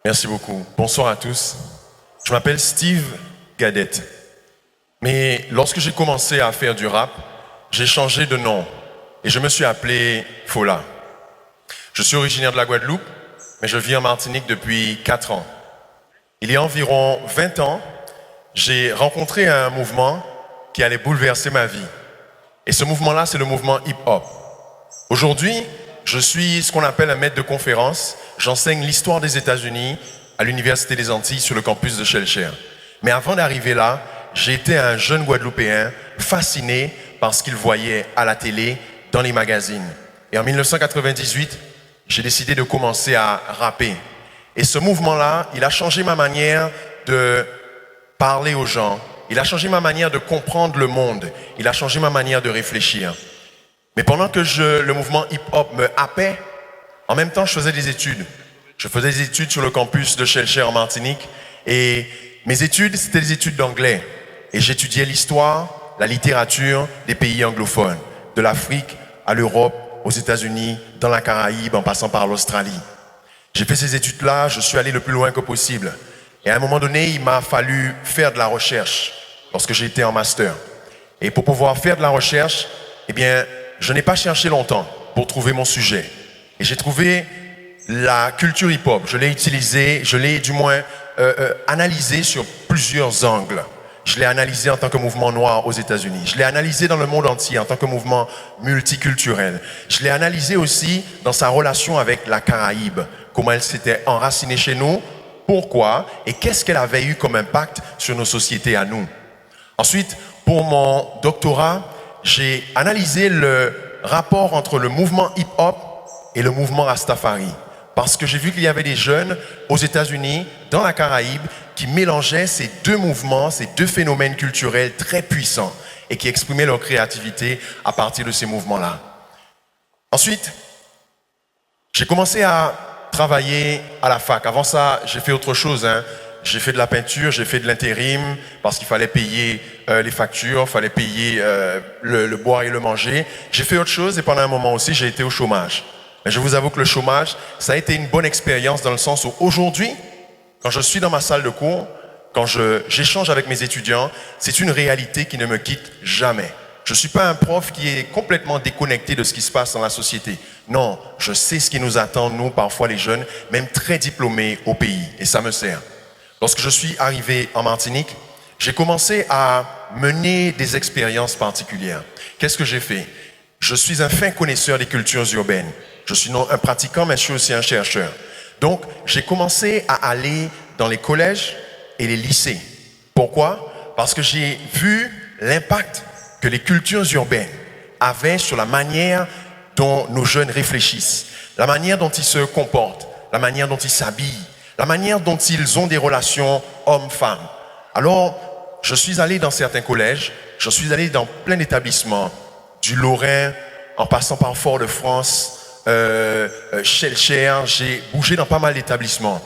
Merci beaucoup. Bonsoir à tous. Je m'appelle Steve Gadette. Mais lorsque j'ai commencé à faire du rap, j'ai changé de nom et je me suis appelé Fola. Je suis originaire de la Guadeloupe, mais je vis en Martinique depuis 4 ans. Il y a environ 20 ans, j'ai rencontré un mouvement qui allait bouleverser ma vie. Et ce mouvement-là, c'est le mouvement hip-hop. Aujourd'hui, je suis ce qu'on appelle un maître de conférence. J'enseigne l'histoire des États-Unis à l'Université des Antilles sur le campus de Shellshare. Mais avant d'arriver là, j'ai été un jeune Guadeloupéen fasciné par ce qu'il voyait à la télé, dans les magazines. Et en 1998, j'ai décidé de commencer à rapper. Et ce mouvement-là, il a changé ma manière de parler aux gens. Il a changé ma manière de comprendre le monde. Il a changé ma manière de réfléchir. Mais pendant que le mouvement hip-hop me happait, en même temps, je faisais des études. Je faisais des études sur le campus de Shellshare en Martinique. Et mes études, c'était des études d'anglais. Et j'étudiais l'histoire, la littérature des pays anglophones, de l'Afrique à l'Europe, aux États-Unis, dans la Caraïbe, en passant par l'Australie. J'ai fait ces études-là, je suis allé le plus loin que possible. Et à un moment donné, il m'a fallu faire de la recherche lorsque j'étais en master. Et pour pouvoir faire de la recherche, eh bien, je n'ai pas cherché longtemps pour trouver mon sujet. Et j'ai trouvé la culture hip-hop. Je l'ai utilisée, je l'ai du moins analysée sur plusieurs angles. Je l'ai analysé en tant que mouvement noir aux États-Unis. Je l'ai analysé dans le monde entier en tant que mouvement multiculturel. Je l'ai analysé aussi dans sa relation avec la Caraïbe. Comment elle s'était enracinée chez nous, pourquoi et qu'est-ce qu'elle avait eu comme impact sur nos sociétés à nous. Ensuite, pour mon doctorat, j'ai analysé le rapport entre le mouvement hip-hop et le mouvement Rastafari. Parce que j'ai vu qu'il y avait des jeunes aux États-Unis, dans la Caraïbe, qui mélangeaient ces deux mouvements, ces deux phénomènes culturels très puissants et qui exprimaient leur créativité à partir de ces mouvements-là. Ensuite, j'ai commencé à travailler à la fac. Avant ça, j'ai fait autre chose. J'ai fait de la peinture, j'ai fait de l'intérim parce qu'il fallait payer les factures, il fallait payer le boire et le manger. J'ai fait autre chose et pendant un moment aussi, j'ai été au chômage. Mais je vous avoue que le chômage, ça a été une bonne expérience dans le sens où aujourd'hui, quand je suis dans ma salle de cours, quand j'échange avec mes étudiants, c'est une réalité qui ne me quitte jamais. Je ne suis pas un prof qui est complètement déconnecté de ce qui se passe dans la société. Non, je sais ce qui nous attend, nous, parfois les jeunes, même très diplômés au pays. Et ça me sert. Lorsque je suis arrivé en Martinique, j'ai commencé à mener des expériences particulières. Qu'est-ce que j'ai fait? Je suis un fin connaisseur des cultures urbaines. Je suis non un pratiquant, mais je suis aussi un chercheur. Donc, j'ai commencé à aller dans les collèges et les lycées. Pourquoi? Parce que j'ai vu l'impact que les cultures urbaines avaient sur la manière dont nos jeunes réfléchissent, la manière dont ils se comportent, la manière dont ils s'habillent, la manière dont ils ont des relations hommes-femmes. Alors, je suis allé dans certains collèges, je suis allé dans plein d'établissements, du Lorrain, en passant par Fort-de-France, Shellshare, j'ai bougé dans pas mal d'établissements.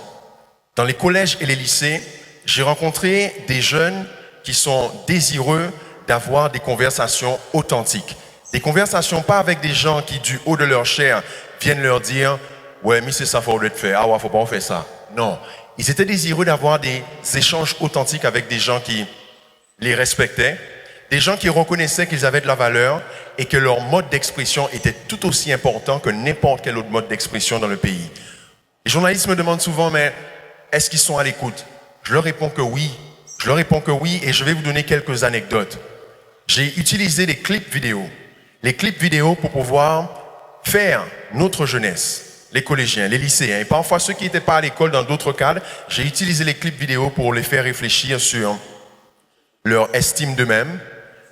Dans les collèges et les lycées, j'ai rencontré des jeunes qui sont désireux d'avoir des conversations authentiques. Des conversations pas avec des gens qui, du haut de leur chair, viennent leur dire « Ouais, mais c'est ça, faut le faire. Ah ouais, faut pas faire ça. » Non. Ils étaient désireux d'avoir des échanges authentiques avec des gens qui les respectaient, des gens qui reconnaissaient qu'ils avaient de la valeur et que leur mode d'expression était tout aussi important que n'importe quel autre mode d'expression dans le pays. Les journalistes me demandent souvent, mais est-ce qu'ils sont à l'écoute? Je leur réponds que oui. Je leur réponds que oui et je vais vous donner quelques anecdotes. J'ai utilisé des clips vidéo. Les clips vidéo pour pouvoir faire notre jeunesse, les collégiens, les lycéens et parfois ceux qui n'étaient pas à l'école dans d'autres cadres, j'ai utilisé les clips vidéo pour les faire réfléchir sur leur estime d'eux-mêmes,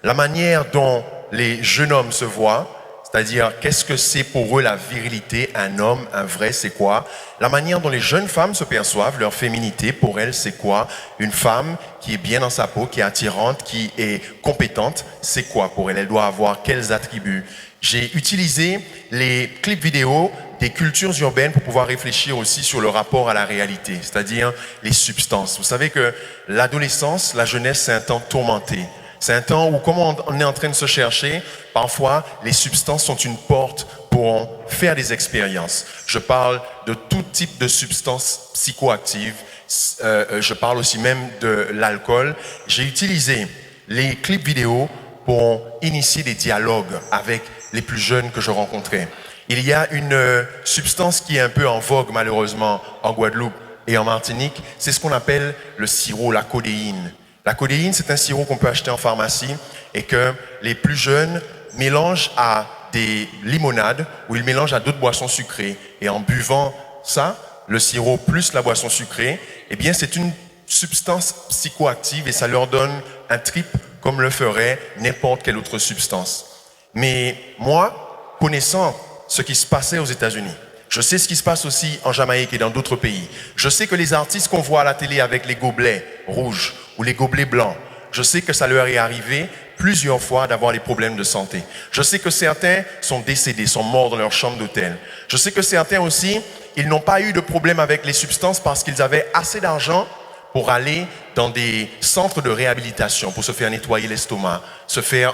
la manière dont les jeunes hommes se voient, c'est-à-dire qu'est-ce que c'est pour eux la virilité, un homme, un vrai, c'est quoi? La manière dont les jeunes femmes se perçoivent, leur féminité, pour elles, c'est quoi? Une femme qui est bien dans sa peau, qui est attirante, qui est compétente, c'est quoi pour elle? Elle doit avoir quels attributs? J'ai utilisé les clips vidéo des cultures urbaines pour pouvoir réfléchir aussi sur le rapport à la réalité, c'est-à-dire les substances. Vous savez que l'adolescence, la jeunesse, c'est un temps tourmenté. C'est un temps où, comme on est en train de se chercher, parfois les substances sont une porte pour faire des expériences. Je parle de tout type de substances psychoactives. Je parle aussi même de l'alcool. J'ai utilisé les clips vidéo pour initier des dialogues avec les plus jeunes que je rencontrais. Il y a une substance qui est un peu en vogue malheureusement en Guadeloupe et en Martinique, c'est ce qu'on appelle le sirop, la codéine. La codéine, c'est un sirop qu'on peut acheter en pharmacie et que les plus jeunes mélangent à des limonades ou ils mélangent à d'autres boissons sucrées. Et en buvant ça, le sirop plus la boisson sucrée, eh bien c'est une substance psychoactive et ça leur donne un trip comme le ferait n'importe quelle autre substance. Mais moi, connaissant ce qui se passait aux États-Unis, je sais ce qui se passe aussi en Jamaïque et dans d'autres pays. Je sais que les artistes qu'on voit à la télé avec les gobelets rouges ou les gobelets blancs, je sais que ça leur est arrivé plusieurs fois d'avoir des problèmes de santé. Je sais que certains sont décédés, sont morts dans leur chambre d'hôtel. Je sais que certains aussi, ils n'ont pas eu de problème avec les substances parce qu'ils avaient assez d'argent pour aller dans des centres de réhabilitation, pour se faire nettoyer l'estomac, se faire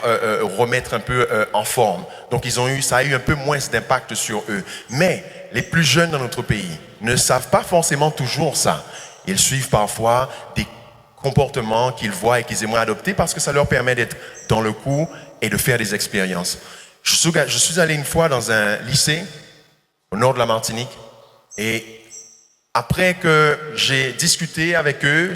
remettre un peu en forme. Donc ça a eu un peu moins d'impact sur eux. Mais les plus jeunes dans notre pays ne savent pas forcément toujours ça. Ils suivent parfois des comportements qu'ils voient et qu'ils aimeraient adopter parce que ça leur permet d'être dans le coup et de faire des expériences. Je suis allé une fois dans un lycée au nord de la Martinique et après que j'ai discuté avec eux,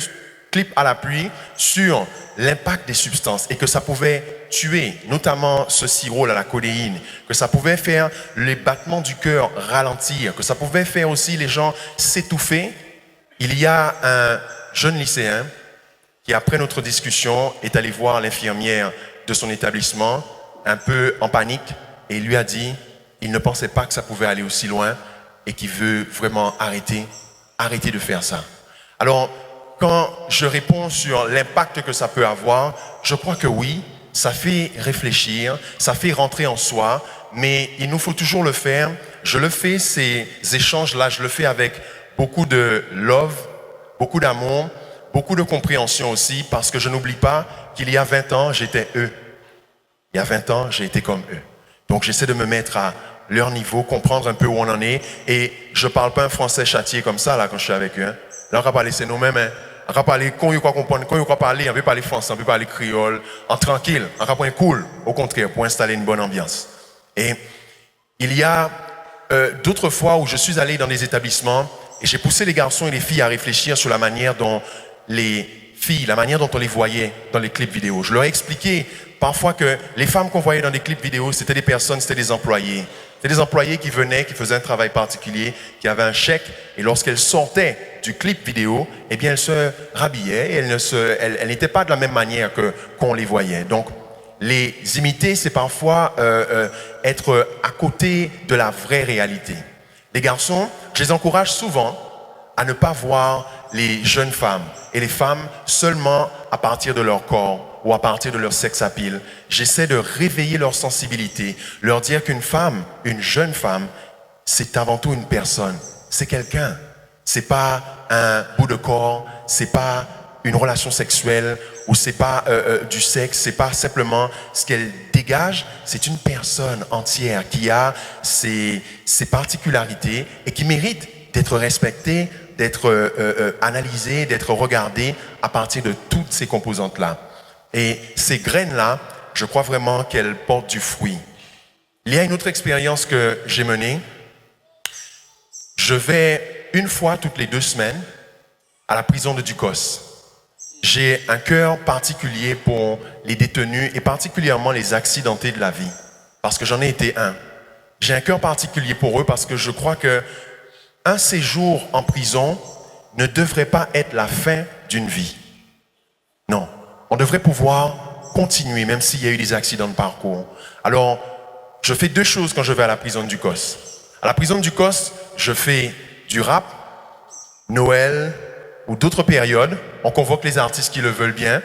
clip à l'appui, sur l'impact des substances et que ça pouvait tuer, notamment ce sirop, la codéine, que ça pouvait faire les battements du cœur ralentir, que ça pouvait faire aussi les gens s'étouffer, il y a un jeune lycéen qui, après notre discussion, est allé voir l'infirmière de son établissement, un peu en panique, et lui a dit, il ne pensait pas que ça pouvait aller aussi loin et qu'il veut vraiment arrêter de faire ça. Alors, quand je réponds sur l'impact que ça peut avoir, je crois que oui, ça fait réfléchir, ça fait rentrer en soi, mais il nous faut toujours le faire. Je le fais, ces échanges-là, je le fais avec beaucoup de love, beaucoup d'amour, beaucoup de compréhension aussi, parce que je n'oublie pas qu'il y a 20 ans, j'étais eux. Il y a 20 ans, j'ai été comme eux. Donc j'essaie de me mettre à leur niveau, comprendre un peu où on en est. Et je parle pas un français châtié comme ça, là, quand je suis avec eux. Hein. Là, on va parler, c'est nous-mêmes, hein. On va parler, quand il quoi comprendre, quand il quoi parler, on peut parler français, on peut parler créole, en tranquille, on va parler cool, au contraire, pour installer une bonne ambiance. Et il y a d'autres fois où je suis allé dans des établissements et j'ai poussé les garçons et les filles à réfléchir sur la manière dont les filles, la manière dont on les voyait dans les clips vidéo. Je leur ai expliqué parfois que les femmes qu'on voyait dans des clips vidéo, c'était des personnes, c'était des employés. C'était des employés qui venaient, qui faisaient un travail particulier, qui avaient un chèque, et lorsqu'elles sortaient du clip vidéo, eh bien, elles se rhabillaient, et elles n'étaient pas de la même manière qu'on les voyait. Donc, les imiter, c'est parfois être à côté de la vraie réalité. Les garçons, je les encourage souvent à ne pas voir les jeunes femmes et les femmes seulement à partir de leur corps ou à partir de leur sex appeal. J'essaie de réveiller leur sensibilité, leur dire qu'une femme, une jeune femme, c'est avant tout une personne, c'est quelqu'un. C'est pas un bout de corps, c'est pas une relation sexuelle ou c'est pas du sexe, c'est pas simplement ce qu'elle dégage, c'est une personne entière qui a ses particularités et qui mérite d'être respectée, d'être analysée, d'être regardée à partir de toutes ces composantes-là. Et ces graines-là, je crois vraiment qu'elles portent du fruit. Il y a une autre expérience que j'ai menée. Je vais une fois toutes les 2 semaines à la prison de Ducos. J'ai un cœur particulier pour les détenus et particulièrement les accidentés de la vie, parce que j'en ai été un. J'ai un cœur particulier pour eux parce que je crois que un séjour en prison ne devrait pas être la fin d'une vie. Non, on devrait pouvoir continuer même s'il y a eu des accidents de parcours. Alors, je fais 2 choses quand je vais à la prison de Ducos. À la prison de Ducos, je fais du rap, Noël ou d'autres périodes. On convoque les artistes qui le veulent bien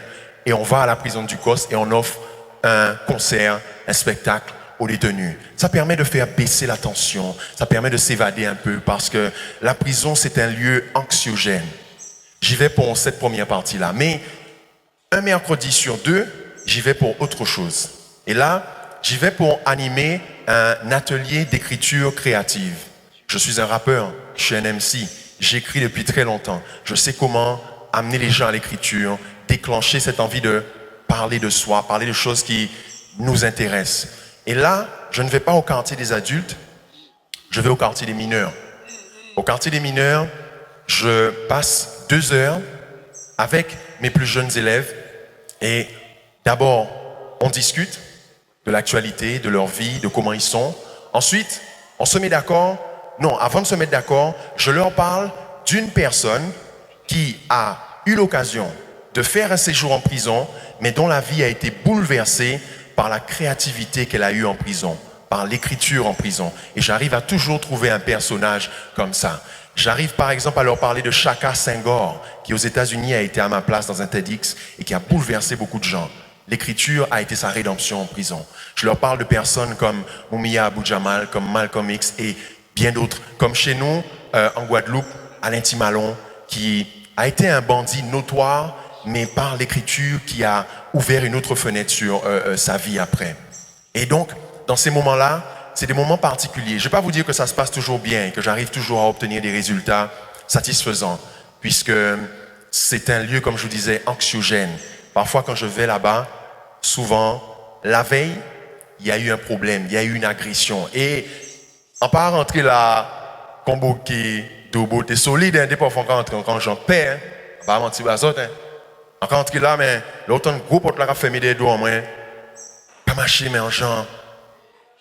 et on va à la prison de Ducos et on offre un concert, un spectacle aux détenus. Ça permet de faire baisser la tension, ça permet de s'évader un peu parce que la prison, c'est un lieu anxiogène. J'y vais pour cette première partie-là. Mais un mercredi sur 2, j'y vais pour autre chose. Et là, j'y vais pour animer un atelier d'écriture créative. Je suis un rappeur, je suis un MC, j'écris depuis très longtemps. Je sais comment amener les gens à l'écriture, déclencher cette envie de parler de soi, parler de choses qui nous intéressent. Et là, je ne vais pas au quartier des adultes, je vais au quartier des mineurs. Au quartier des mineurs, je passe 2 heures avec mes plus jeunes élèves et d'abord, on discute de l'actualité, de leur vie, de comment ils sont. Ensuite, on se met d'accord. Non, avant de se mettre d'accord, je leur parle d'une personne qui a eu l'occasion de faire un séjour en prison, mais dont la vie a été bouleversée par la créativité qu'elle a eue en prison, par l'écriture en prison. Et j'arrive à toujours trouver un personnage comme ça. J'arrive par exemple à leur parler de Shaka Senghor, qui aux États-Unis a été à ma place dans un TEDx et qui a bouleversé beaucoup de gens. L'écriture a été sa rédemption en prison. Je leur parle de personnes comme Mumia Abu-Jamal, comme Malcolm X et bien d'autres. Comme chez nous, en Guadeloupe, Alain Timalon, qui a été un bandit notoire, mais par l'écriture qui a ouvert une autre fenêtre sur sa vie après. Et donc, dans ces moments-là, c'est des moments particuliers. Je ne vais pas vous dire que ça se passe toujours bien, que j'arrive toujours à obtenir des résultats satisfaisants, puisque c'est un lieu, comme je vous disais, anxiogène. Parfois, quand je vais là-bas, souvent, la veille, il y a eu un problème, il y a eu une agression. Et on part rentrer là, convoqué, Dobo, t'es solide, hein, des parfois quand j'en paie, hein, on va mentir aux autres, hein. On rentre là, mais l'autre groupe, on l'a fait des doigts en moins, pas marcher, mais en genre,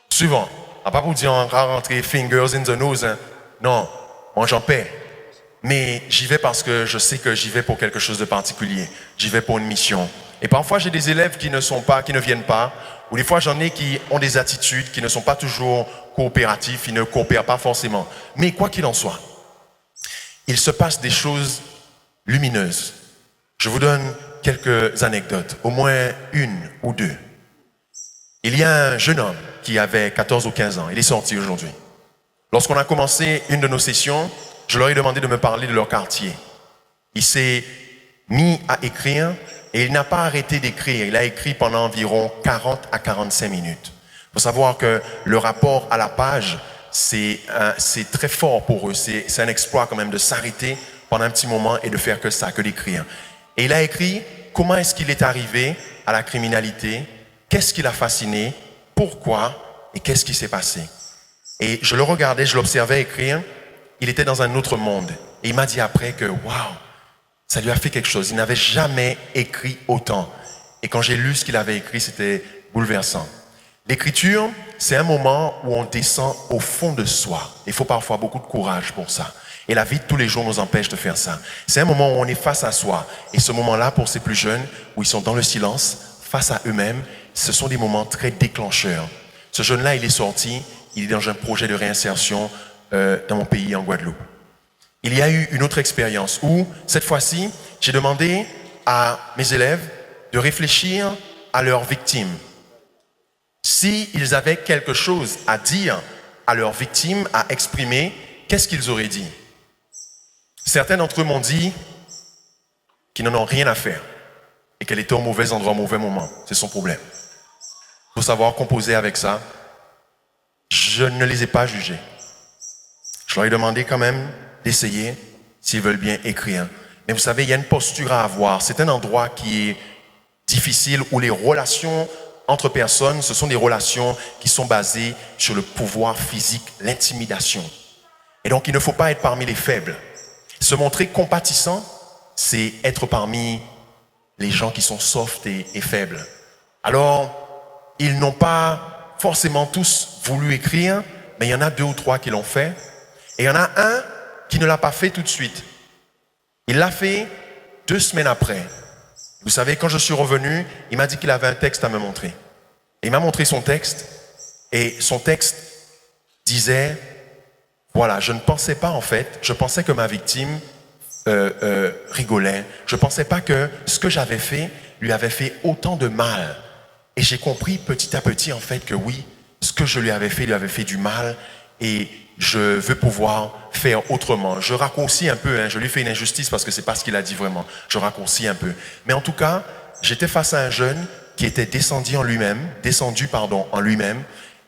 suivant. On va pas vous dire on va rentrer fingers in the nose, hein. Non, moi j'en paie. Mais j'y vais parce que je sais que j'y vais pour quelque chose de particulier. J'y vais pour une mission. Et parfois j'ai des élèves qui ne viennent pas, ou des fois j'en ai qui ont des attitudes qui ne sont pas toujours coopératifs, ils ne coopèrent pas forcément. Mais quoi qu'il en soit, il se passe des choses lumineuses. Je vous donne quelques anecdotes, au moins une ou deux. Il y a un jeune homme qui avait 14 ou 15 ans, il est sorti aujourd'hui. Lorsqu'on a commencé une de nos sessions, je leur ai demandé de me parler de leur quartier. Il s'est mis à écrire et il n'a pas arrêté d'écrire. Il a écrit pendant environ 40 à 45 minutes. Il faut savoir que le rapport à la page, c'est très fort pour eux. C'est un exploit quand même de s'arrêter pendant un petit moment et de faire que ça, que d'écrire. Et il a écrit comment est-ce qu'il est arrivé à la criminalité, qu'est-ce qui l'a fasciné, pourquoi et qu'est-ce qui s'est passé. Et je le regardais, je l'observais écrire. Il était dans un autre monde. Et il m'a dit après que, waouh, ça lui a fait quelque chose. Il n'avait jamais écrit autant. Et quand j'ai lu ce qu'il avait écrit, c'était bouleversant. L'écriture, c'est un moment où on descend au fond de soi. Il faut parfois beaucoup de courage pour ça. Et la vie de tous les jours nous empêche de faire ça. C'est un moment où on est face à soi. Et ce moment-là, pour ces plus jeunes, où ils sont dans le silence, face à eux-mêmes, ce sont des moments très déclencheurs. Ce jeune-là, il est sorti, il est dans un projet de réinsertion dans mon pays, en Guadeloupe. Il y a eu une autre expérience où, cette fois-ci, j'ai demandé à mes élèves de réfléchir à leurs victimes. S'ils avaient quelque chose à dire à leurs victimes, à exprimer, qu'est-ce qu'ils auraient dit? Certains d'entre eux m'ont dit qu'ils n'en ont rien à faire et qu'elle était au mauvais endroit, au mauvais moment. C'est son problème. Il faut savoir composer avec ça. Je ne les ai pas jugés. Je leur ai demandé quand même d'essayer s'ils veulent bien écrire. Mais vous savez, il y a une posture à avoir. C'est un endroit qui est difficile où les relations entre personnes, ce sont des relations qui sont basées sur le pouvoir physique, l'intimidation. Et donc, il ne faut pas être parmi les faibles. Se montrer compatissant, c'est être parmi les gens qui sont soft et faibles. Alors, ils n'ont pas forcément tous voulu écrire, mais il y en a 2 ou 3 qui l'ont fait. Et il y en a un qui ne l'a pas fait tout de suite. Il l'a fait 2 semaines après. Vous savez, quand je suis revenu, il m'a dit qu'il avait un texte à me montrer. Et il m'a montré son texte. Et son texte disait, voilà, je ne pensais pas en fait, je pensais que ma victime rigolait. Je ne pensais pas que ce que j'avais fait lui avait fait autant de mal. Et j'ai compris petit à petit en fait que oui, ce que je lui avais fait du mal. Et je veux pouvoir faire autrement. Je raccourcis un peu, hein, je lui fais une injustice parce que c'est pas ce qu'il a dit vraiment. Je raccourcis un peu. Mais en tout cas, j'étais face à un jeune qui était descendu en lui-même,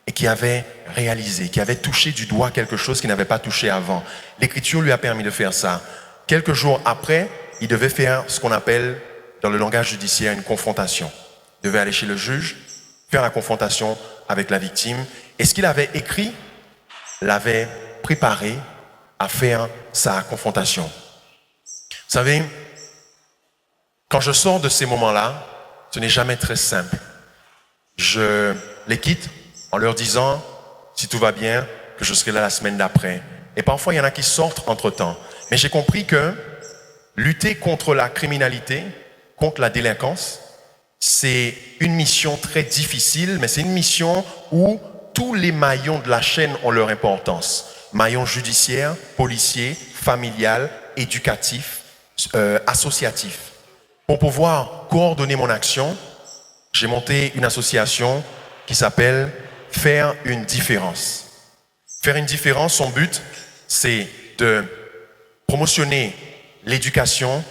et qui avait réalisé, qui avait touché du doigt quelque chose qu'il n'avait pas touché avant. L'Écriture lui a permis de faire ça. Quelques jours après, il devait faire ce qu'on appelle, dans le langage judiciaire, une confrontation. Il devait aller chez le juge, faire la confrontation avec la victime. Et ce qu'il avait écrit l'avait préparé à faire sa confrontation. Vous savez, quand je sors de ces moments-là, ce n'est jamais très simple. Je les quitte en leur disant, si tout va bien, que je serai là la semaine d'après. Et parfois, il y en a qui sortent entre-temps. Mais j'ai compris que lutter contre la criminalité, contre la délinquance, c'est une mission très difficile, mais c'est une mission où tous les maillons de la chaîne ont leur importance. Maillon judiciaire, policier, familial, éducatif, associatif. Pour pouvoir coordonner mon action, j'ai monté une association qui s'appelle Faire une différence. Faire une différence, son but, c'est de promotionner l'éducation,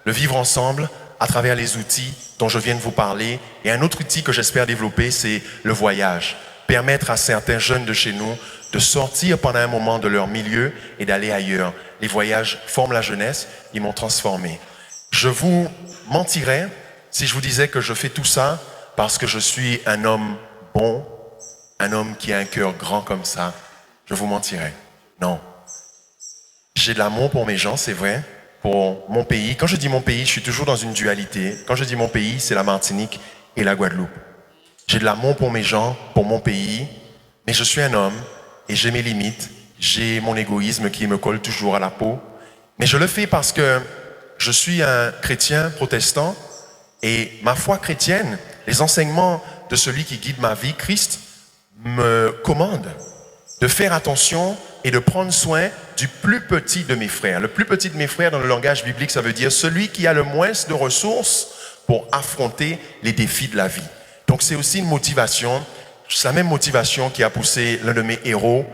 le vivre ensemble à travers les outils dont je viens de vous parler. Et un autre outil que j'espère développer, c'est le voyage. Permettre à certains jeunes de chez nous de sortir pendant un moment de leur milieu et d'aller ailleurs. Les voyages forment la jeunesse, ils m'ont transformé. Je vous mentirais si je vous disais que je fais tout ça parce que je suis un homme bon, un homme qui a un cœur grand comme ça. Je vous mentirais. Non. J'ai de l'amour pour mes gens, c'est vrai, pour mon pays. Quand je dis mon pays, je suis toujours dans une dualité. Quand je dis mon pays, c'est la Martinique et la Guadeloupe. J'ai de l'amour pour mes gens, pour mon pays, mais je suis un homme et j'ai mes limites. J'ai mon égoïsme qui me colle toujours à la peau. Mais je le fais parce que je suis un chrétien protestant et ma foi chrétienne, les enseignements de celui qui guide ma vie, Christ, me commande de faire attention et de prendre soin du plus petit de mes frères. Le plus petit de mes frères, dans le langage biblique, ça veut dire celui qui a le moins de ressources pour affronter les défis de la vie. Donc c'est aussi une motivation, c'est la même motivation qui a poussé l'un de mes héros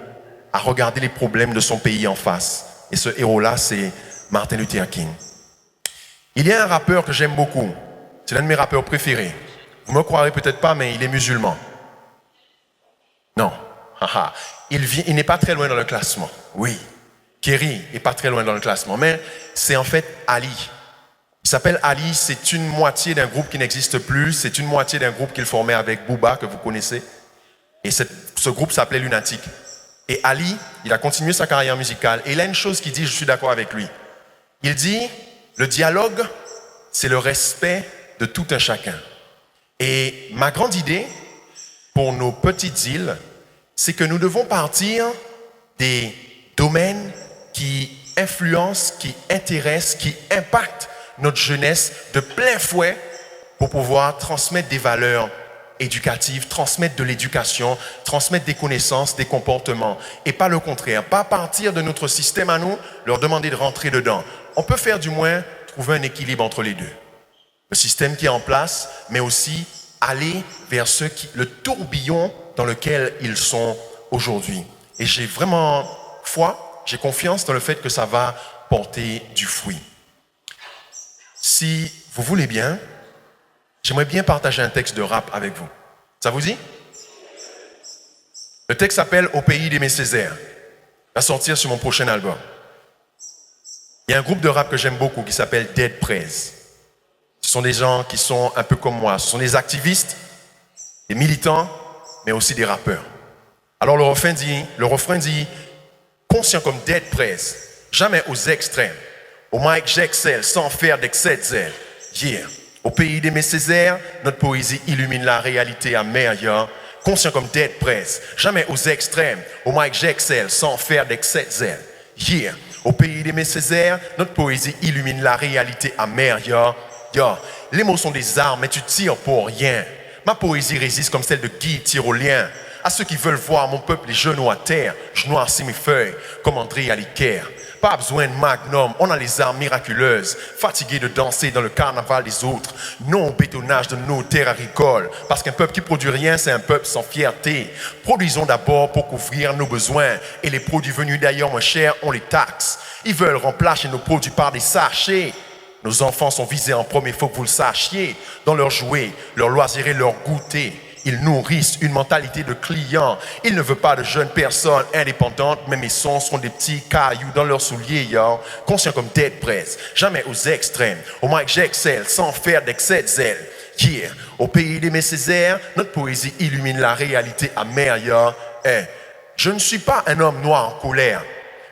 à regarder les problèmes de son pays en face. Et ce héros-là, c'est Martin Luther King. Il y a un rappeur que j'aime beaucoup. C'est l'un de mes rappeurs préférés. Vous ne me croirez peut-être pas, mais il est musulman. Non. Il n'est pas très loin dans le classement. Oui. Kerry n'est pas très loin dans le classement. Mais c'est en fait Ali. Il s'appelle Ali. C'est une moitié d'un groupe qui n'existe plus. C'est une moitié d'un groupe qu'il formait avec Booba, que vous connaissez. Et ce groupe s'appelait Lunatic. Et Ali, il a continué sa carrière musicale. Et il a une chose qu'il dit, je suis d'accord avec lui. Il dit, le dialogue, c'est le respect de tout un chacun. Et ma grande idée, pour nos petites îles, c'est que nous devons partir des domaines qui influencent, qui intéressent, qui impactent notre jeunesse de plein fouet pour pouvoir transmettre des valeurs éducatives, transmettre de l'éducation, transmettre des connaissances, des comportements, et pas le contraire. Pas partir de notre système à nous, leur demander de rentrer dedans. On peut faire du moins trouver un équilibre entre les deux. Le système qui est en place, mais aussi aller vers le tourbillon dans lequel ils sont aujourd'hui. Et j'ai vraiment foi, j'ai confiance dans le fait que ça va porter du fruit. Si vous voulez bien, j'aimerais bien partager un texte de rap avec vous. Ça vous dit? Le texte s'appelle « Au pays d'Aimé Césaire ». Il va sortir sur mon prochain album. Il y a un groupe de rap que j'aime beaucoup qui s'appelle Dead Prez. Ce sont des gens qui sont un peu comme moi. Ce sont des activistes, des militants, mais aussi des rappeurs. Alors le refrain dit, conscient comme Dead Prez, jamais aux extrêmes. Au mic j'excelle sans faire d'excès de zèle. Yeah. Au pays d'Aimé Césaire, notre poésie illumine la réalité amère. Yeah. Conscient comme Dead Prez, jamais aux extrêmes. Au mic j'excelle sans faire d'excès de zèle. Yeah. Au pays d'Aimé Césaire, notre poésie illumine la réalité amère. Yeah. Yeah. Les mots sont des armes, mais tu tires pour rien. Ma poésie résiste comme celle de Guy Tyrolien. À ceux qui veulent voir mon peuple les genoux à terre, je noircis mes feuilles comme André à l'équerre. Pas besoin de magnum, on a les armes miraculeuses. Fatigués de danser dans le carnaval des autres. Non au bétonnage de nos terres agricoles. Parce qu'un peuple qui produit rien, c'est un peuple sans fierté. Produisons d'abord pour couvrir nos besoins. Et les produits venus d'ailleurs moins chers, on les taxe. Ils veulent remplacer nos produits par des sachets. Nos enfants sont visés en premier, faut que vous le sachiez. Dans leurs jouets, leurs loisirs et leurs goûters, ils nourrissent une mentalité de client. Ils ne veulent pas de jeunes personnes indépendantes, mais mes sons sont des petits cailloux dans leurs souliers, yo. Conscients comme Dead Press, jamais aux extrêmes. Au mic j'excelle, sans faire d'excès de zèle. Yeah. Au pays des Césaires, notre poésie illumine la réalité amère, yo. Hey. Je ne suis pas un homme noir en colère.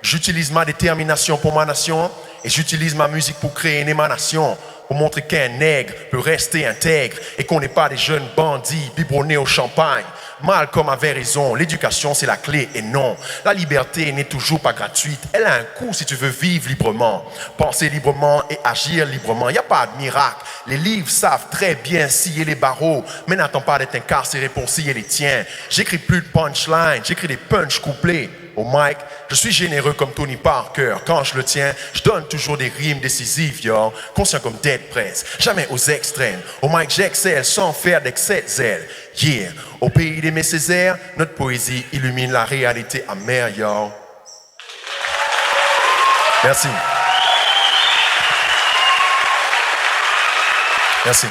J'utilise ma détermination pour ma nation et j'utilise ma musique pour créer une émanation, pour montrer qu'un nègre peut rester intègre et qu'on n'est pas des jeunes bandits biberonnés au champagne. Malcolm avait raison, l'éducation c'est la clé et non, la liberté n'est toujours pas gratuite, elle a un coût si tu veux vivre librement, penser librement et agir librement, il n'y a pas de miracle, les livres savent très bien scier les barreaux, mais n'attends pas d'être incarcéré pour scier les tiens, j'écris plus de punchline, j'écris des punch couplés. Au mic, je suis généreux comme Tony Parker. Quand je le tiens, je donne toujours des rimes décisives, yo. Conscient comme Dead Press, jamais aux extrêmes. Au mic, j'excelle sans faire d'excès de zèle. Yeah. Au pays des Césaires, notre poésie illumine la réalité amère, yo. Merci. Merci.